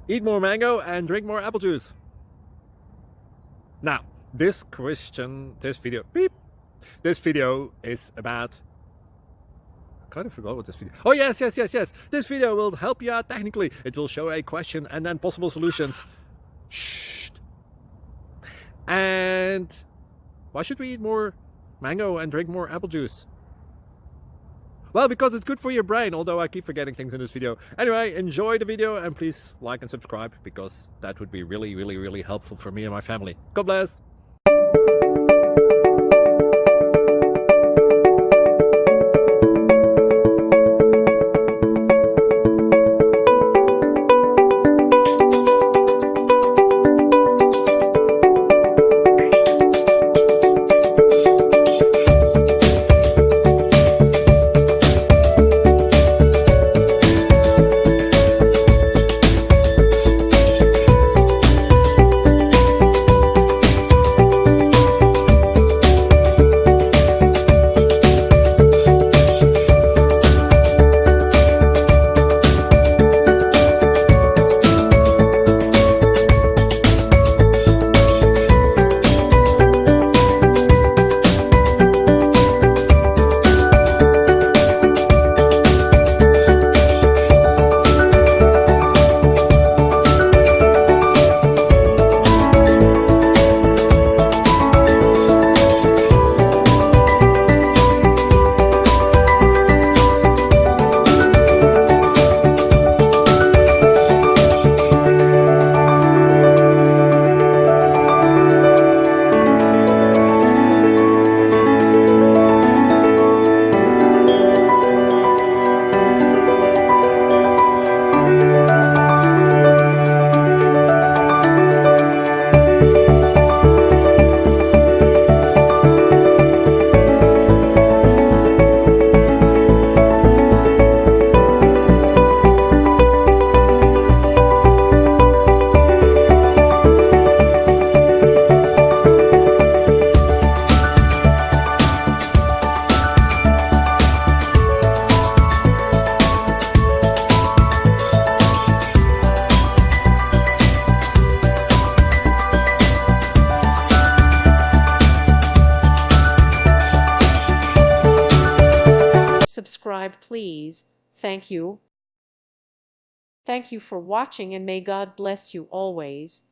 eat more mango and drink more apple juice. Now, this video is about, I kind of forgot what this video. Oh, yes. This video will help you out technically. It will show a question and then possible solutions. Shh. And why should we eat more mango and drink more apple juice? Well, because it's good for your brain, although I keep forgetting things in this video. Anyway, enjoy the video and please like and subscribe, because that would be really helpful for me and my family. God bless! Subscribe, please. Thank you. Thank you for watching, and may God bless you always.